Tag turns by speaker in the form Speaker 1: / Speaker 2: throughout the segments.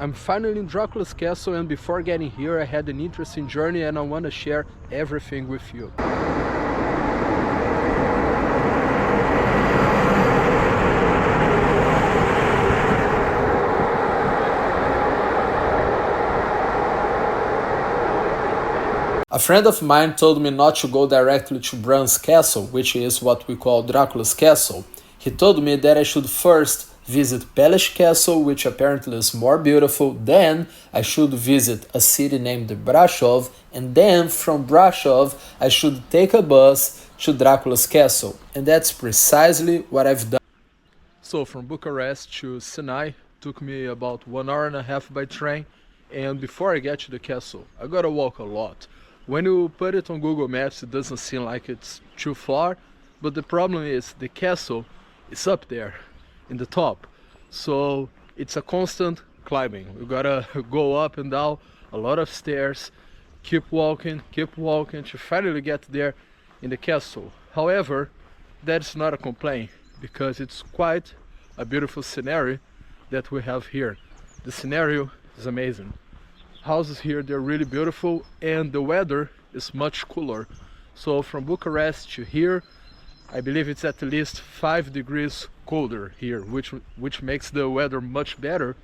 Speaker 1: I'm finally in Dracula's castle, and before getting here I had an interesting journey and I want to share everything with you. A friend of mine told me not to go directly to Bran's castle, which is what we call Dracula's castle. He told me that I should first visit Palace Castle, which apparently is more beautiful, then I should visit a city named Brasov, and then from Brasov I should take a bus to Dracula's castle. And that's precisely what I've done. So from Bucharest to Sinai took me about 1.5 hours by train, and before I get to the castle I gotta walk a lot. When you put it on Google Maps it doesn't seem like it's too far, but the problem is the castle is up there in the top, so it's a constant climbing. You gotta go up and down a lot of stairs, keep walking to finally get there in the castle. However, that's not a complaint because it's quite a beautiful scenario that we have here. The scenario is amazing. Houses here, they're really beautiful, and the weather is much cooler. So from Bucharest to here, I believe it's at least 5 degrees colder here, which makes the weather much better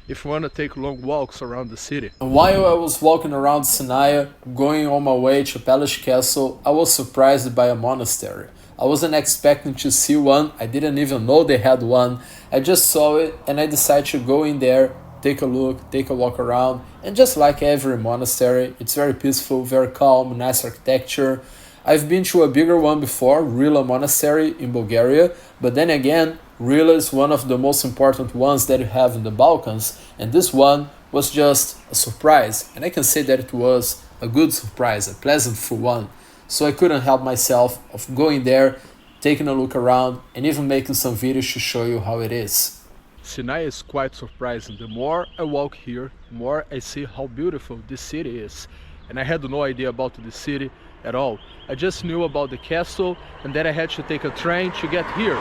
Speaker 1: if you want to take long walks around the city. While I was walking around Sinai, going on my way to Palace Castle, I was surprised by a monastery. I wasn't expecting to see one, I didn't even know they had one. I just saw it and I decided to go in there, take a look, take a walk around, and just like every monastery, it's very peaceful, very calm, nice architecture. I've been to a bigger one before, Rila Monastery in Bulgaria, but then again, Rila is one of the most important ones that you have in the Balkans, and this one was just a surprise, and I can say that it was a good surprise, a pleasantful one. So I couldn't help myself of going there, taking a look around, and even making some videos to show you how it is. Sinai is quite surprising. The more I walk here, the more I see how beautiful this city is. And I had no idea about the city at all. I just knew about the castle and that I had to take a train to get here.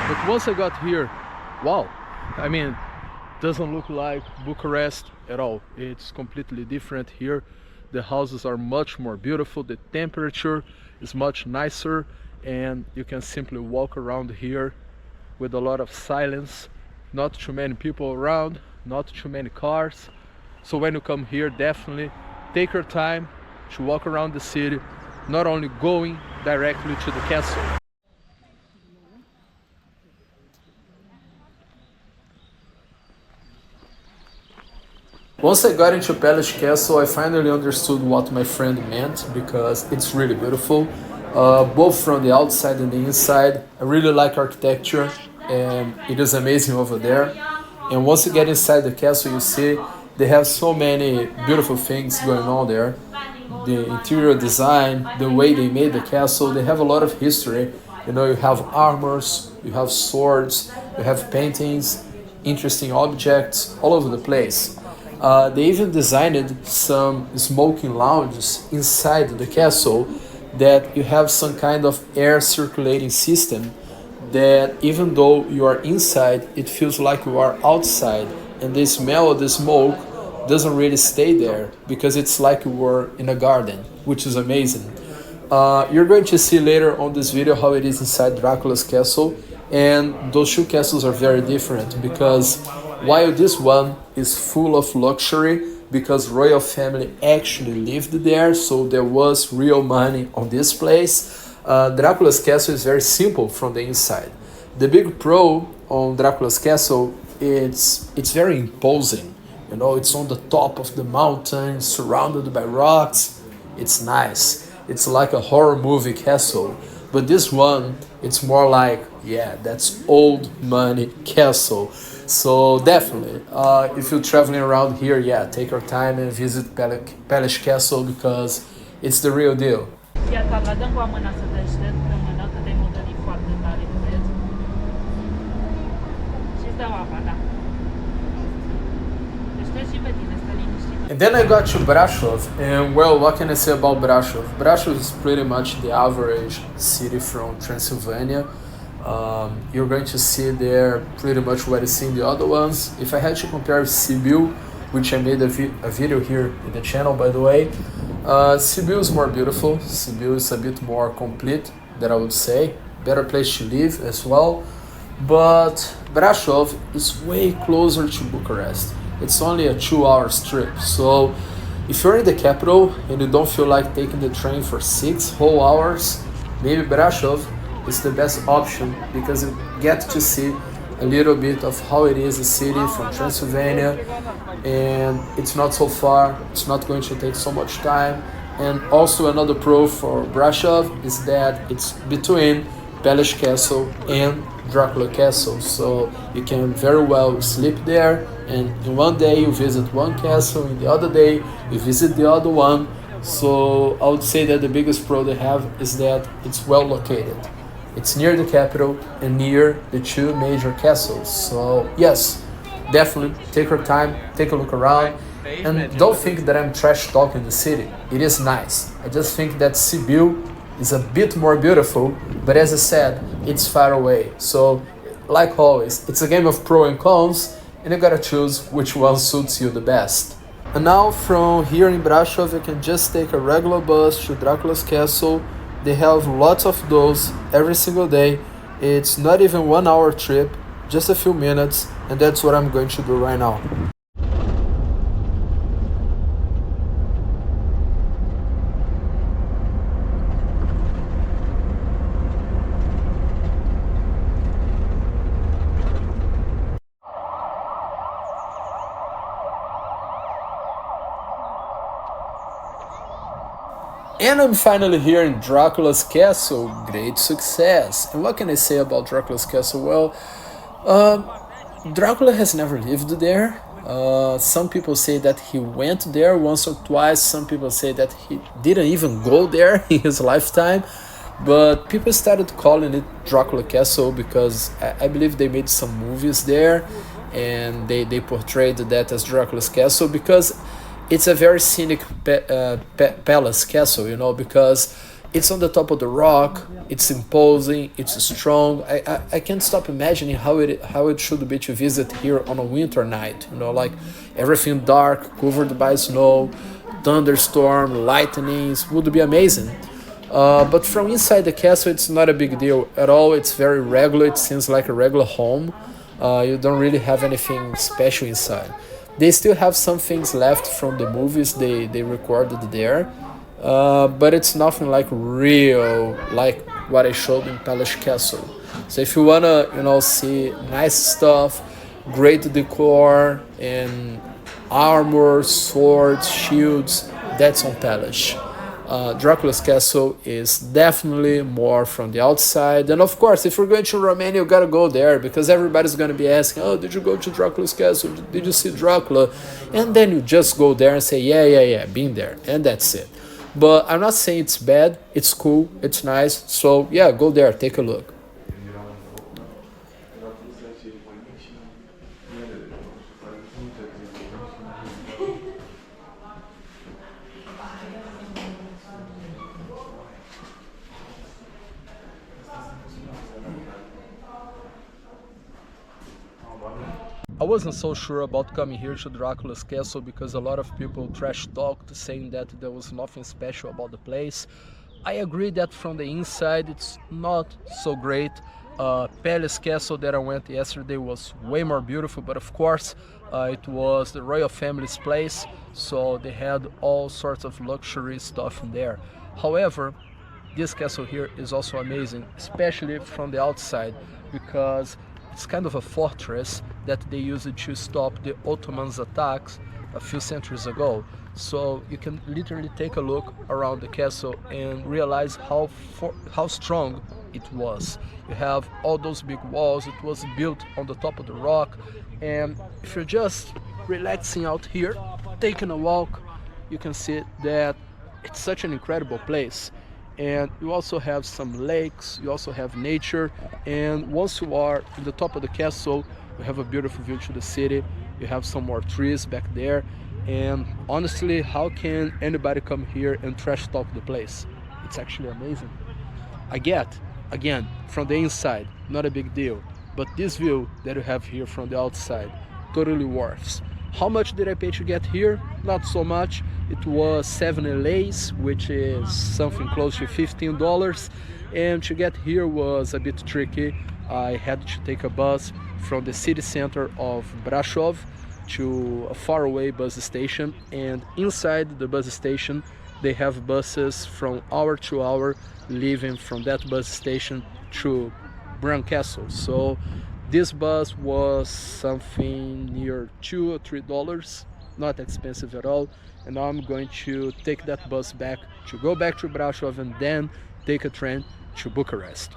Speaker 1: But once I got here, wow, I mean, doesn't look like Bucharest at all. It's completely different here. The houses are much more beautiful, the temperature is much nicer, and you can simply walk around here with a lot of silence. Not too many people around, not too many cars. So when you come here, definitely take your time to walk around the city, not only going directly to the castle. Once I got into Palace Castle, I finally understood what my friend meant, because it's really beautiful, both from the outside and the inside. I really like architecture, and it is amazing over there. And once you get inside the castle, you see they have so many beautiful things going on there. The interior design, the way they made the castle, they have a lot of history. You know, you have armors, you have swords, you have paintings, interesting objects all over the place. They even designed some smoking lounges inside the castle that you have some kind of air circulating system that even though you are inside, it feels like you are outside, and the smell of the smoke doesn't really stay there because it's like you were in a garden, which is amazing. You're going to see later on this video how it is inside Dracula's castle, and those two castles are very different because while this one is full of luxury because royal family actually lived there, so there was real money on this place, Dracula's castle is very simple from the inside. The big pro on Dracula's castle, it's very imposing. You know, it's on the top of the mountain, surrounded by rocks. It's nice. It's like a horror movie castle. But this one, it's more like, yeah, that's old money castle. So definitely, if you're traveling around here, yeah, take your time and visit Palace Castle because it's the real deal.
Speaker 2: Iată, la dăm cu mâna să te aștept pe mână, că te-ai murdărit foarte tare, cred. Și-ți dau apa, da. Deci te și pe tine, stă liniștit. And then I got to Brasov, and well, what can I say about Brasov? Brasov is pretty much the average city from Transylvania.
Speaker 1: You're going to see there pretty much what you see in the other ones. If I had to compare Sibiu, which I made a video here in the channel, by the way, Sibiu is more beautiful. Sibiu is a bit more complete, that I would say. Better place to live as well. But Brasov is way closer to Bucharest. It's only a 2-hour trip. So if you're in the capital and you don't feel like taking the train for 6 whole hours, maybe Brasov is the best option, because you get to see a little bit of how it is a city from Transylvania, and it's not so far, it's not going to take so much time. And also another pro for Brasov is that it's between Palace Castle and Dracula Castle, so you can very well sleep there, and in one day you visit one castle, in the other day you visit the other one. So I would say that the biggest pro they have is that it's well located. It's near the capital and near the 2 major castles. So yes, definitely take your time, take a look around, and don't think that I'm trash talking the city. It is nice. I just think that Sibiu is a bit more beautiful, but as I said, it's far away. So like always, it's a game of pro and cons, and you gotta choose which one suits you the best. And now from here in Brasov, you can just take a regular bus to Dracula's Castle. They have lots of those every single day. It's not even 1 hour trip, just a few minutes, and that's what I'm going to do right now. And I'm finally here in Dracula's Castle. Great success. And what can I say about Dracula's Castle? Well, Dracula has never lived there. Some people say that he went there once or twice. Some people say that he didn't even go there in his lifetime. But people started calling it Dracula Castle because I believe they made some movies there, and they portrayed that as Dracula's Castle because it's a very scenic palace castle, you know, because it's on the top of the rock, it's imposing, it's strong. I can't stop imagining how it should be to visit here on a winter night, you know, like everything dark, covered by snow, thunderstorm, lightnings, would be amazing. But from inside the castle, it's not a big deal at all. It's very regular, it seems like a regular home. You don't really have anything special inside. They still have some things left from the movies they recorded there, but it's nothing like real, like what I showed in Palace Castle. So if you wanna, you know, see nice stuff, great decor, and armor, swords, shields, that's on Palace. Dracula's Castle is definitely more from the outside, and of course if you're going to Romania you gotta go there because everybody's gonna be asking, oh, did you go to Dracula's Castle, did you see Dracula? And then you just go there and say yeah, been there, and that's it. But I'm not saying it's bad, it's cool, it's nice, so yeah, go there, take a look. I wasn't so sure about coming here to Dracula's Castle because a lot of people trash talked saying that there was nothing special about the place. I agree that from the inside it's not so great. Palace Castle that I went yesterday was way more beautiful, but of course it was the royal family's place, so they had all sorts of luxury stuff in there. However, this castle here is also amazing, especially from the outside, because it's kind of a fortress that they used to stop the Ottomans' attacks a few centuries ago. So you can literally take a look around the castle and realize how strong it was. You have all those big walls, it was built on the top of the rock, and if you're just relaxing out here, taking a walk, you can see that it's such an incredible place. And you also have some lakes, you also have nature, and once you are in the top of the castle, you have a beautiful view to the city, you have some more trees back there, and honestly, how can anybody come here and trash talk the place? It's actually amazing. I get Again, from the inside, not a big deal. But this view that you have here from the outside, totally worth. How much did I pay to get here? Not so much. It was 7 LAs, which is something close to $15. And to get here was a bit tricky. I had to take a bus from the city center of Brasov to a faraway bus station, and inside the bus station they have buses from hour to hour leaving from that bus station to Bran Castle. So this bus was something near $2 or $3, not expensive at all. And now I'm going to take that bus back to go back to Brasov and then take a train to Bucharest.